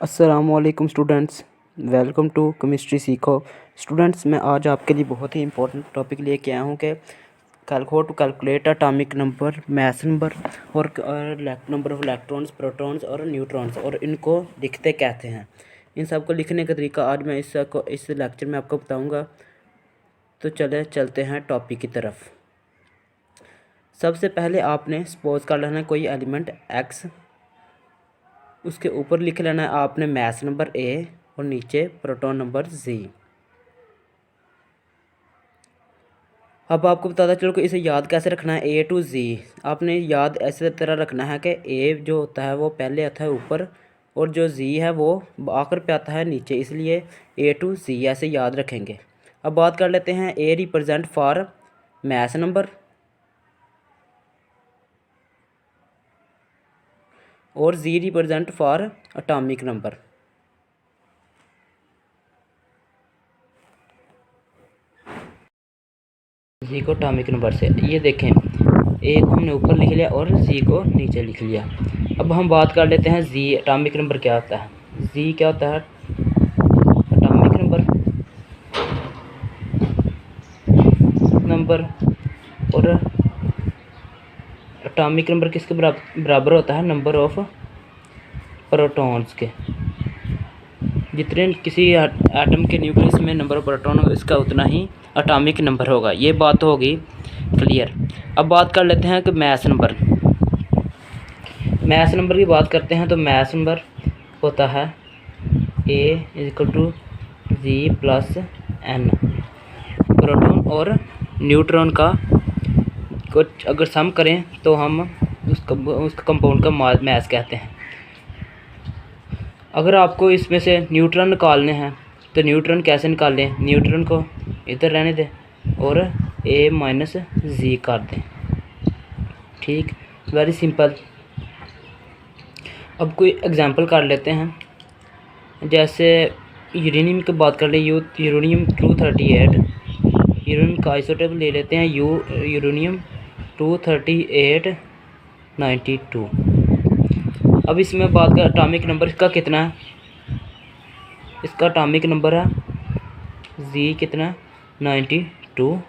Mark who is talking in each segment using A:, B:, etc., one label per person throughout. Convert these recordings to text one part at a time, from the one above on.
A: अस्सलामुअलैकुम students, welcome to chemistry सीखो। Students, मैं आज आपके लिए बहुत ही इंपॉर्टेंट टॉपिक लेके आया हूँ कि calculate atomic number, mass number और नंबर ऑफ इलेक्ट्रॉन्स, प्रोटॉन्स और न्यूट्रॉन्स, और इनको लिखते कहते हैं। इन सब को लिखने का तरीका आज मैं इस लेक्चर में आपको बताऊँगा। तो चलते हैं टॉपिक की तरफ। सबसे पहले आपने सपोज कर लेना है कोई एलिमेंट एक्स, उसके ऊपर लिख लेना है आपने मास नंबर ए और नीचे प्रोटॉन नंबर जी। अब आपको बताता चलो कि इसे याद कैसे रखना है, ए टू जी। आपने याद ऐसे तरह रखना है कि ए जो होता है वो पहले आता है ऊपर और जो जी है वो आखिर पे आता है नीचे, इसलिए ए टू जी ऐसे याद रखेंगे। अब बात कर लेते हैं A represent for mass number और जी रिप्रेजेंट फॉर एटॉमिक नंबर। जी को एटॉमिक नंबर से ये देखें, ए को हमने ऊपर लिख लिया और जी को नीचे लिख लिया। अब हम बात कर लेते हैं जी एटॉमिक नंबर क्या होता है। जी क्या होता है? एटॉमिक नंबर और एटॉमिक नंबर किसके बराबर होता है? नंबर ऑफ प्रोटॉन्स के। जितने किसी एटम के न्यूक्लियस में नंबर ऑफ प्रोटॉन हो, इसका उतना ही एटॉमिक नंबर होगा। ये बात होगी क्लियर। अब बात कर लेते हैं कि मास नंबर। मास नंबर की बात करते हैं तो मास नंबर होता है A equal to Z plus N. Proton और न्यूट्रॉन का कुछ अगर सम करें तो हम उसका कंपाउंड का मास कहते हैं। अगर आपको इसमें से न्यूट्रॉन निकालने हैं तो न्यूट्रॉन कैसे निकालें? न्यूट्रॉन को इधर रहने दें और ए माइनस जी कर दें। ठीक, वेरी सिंपल। अब कोई एग्जांपल कर लेते हैं। जैसे यूरेनियम की बात कर ले, यूरेनियम 238। यूरेनियम का आइसोटोप ले लेते हैं यूरेनियम 23892। अब इसमें बात कर एटॉमिक नंबर इसका कितना है? इसका एटॉमिक नंबर है जी कितना? 92।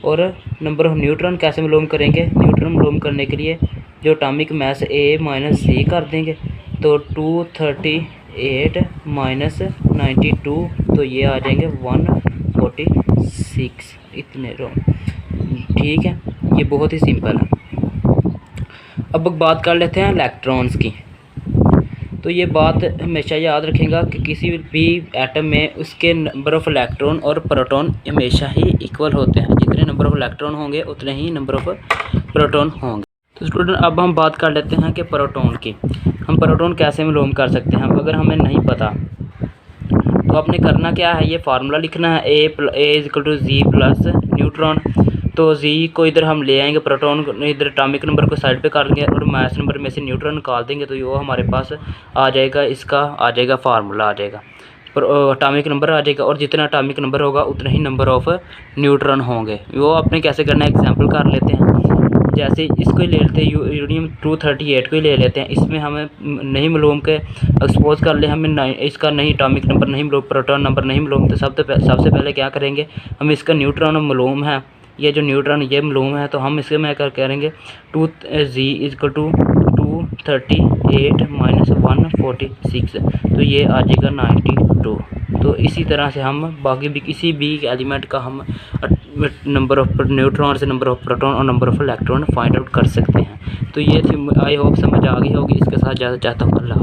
A: और नंबर ऑफ न्यूट्रॉन कैसे मालूम करेंगे? न्यूट्रॉन मालूम करने के लिए जो एटॉमिक मास ए माइनस जी कर देंगे, तो 238 माइनस 92, तो ये आ जाएंगे 146। इतने ठीक है, ये बहुत ही सिंपल है। अब बात कर लेते हैं इलेक्ट्रॉन्स की। तो ये बात हमेशा याद रखेगा कि किसी भी एटम में उसके नंबर ऑफ़ इलेक्ट्रॉन और प्रोटॉन हमेशा ही इक्वल होते हैं। जितने नंबर ऑफ़ इलेक्ट्रॉन होंगे उतने ही नंबर ऑफ़ प्रोटॉन होंगे। तो स्टूडेंट, अब हम बात कर लेते हैं कि प्रोटॉन की। हम प्रोटॉन कैसे मालूम कर सकते हैं? अगर हमें नहीं पता तो आपने करना क्या है, ये फार्मूला लिखना है A is equal to Z plus neutron. तो जी को इधर हम ले आएंगे, प्रोटॉन को इधर एटॉमिक नंबर को साइड पे कर लेंगे और मास नंबर में से न्यूट्रॉन निकाल देंगे, तो वो हमारे पास आ जाएगा। इसका आ जाएगा फार्मूला, आ जाएगा एटॉमिक नंबर आ जाएगा। और जितना एटॉमिक नंबर होगा उतना ही नंबर ऑफ़ न्यूट्रॉन होंगे। वो आपने कैसे करना है, एग्जाम्पल कर लेते हैं। जैसे इसको ही ले लेते हैं, यूरेनियम 238 को ही ले लेते हैं। इसमें हमें नहीं मालूम के एक्सपोज कर ले, हमें इसका नहीं एटॉमिक नंबर नहीं मालूम, प्रोटॉन नंबर नहीं मालूम, तो सबसे पहले क्या करेंगे, हम इसका न्यूट्रॉन मालूम है, ये जो न्यूट्रॉन ये मालूम है, तो हम इसके में क्या करेंगे, जी इक्वल टू 238 माइनस 146, तो ये आ जाएगा 92। तो इसी तरह से हम बाकी भी किसी भी एलिमेंट का हम नंबर ऑफ न्यूट्रॉन से नंबर ऑफ प्रोटॉन और number of electron find out कर सकते हैं। तो ये थी, आई होप समझ आ गई होगी। इसके साथ ज़्यादा चाहता हूँ। अल्लाह।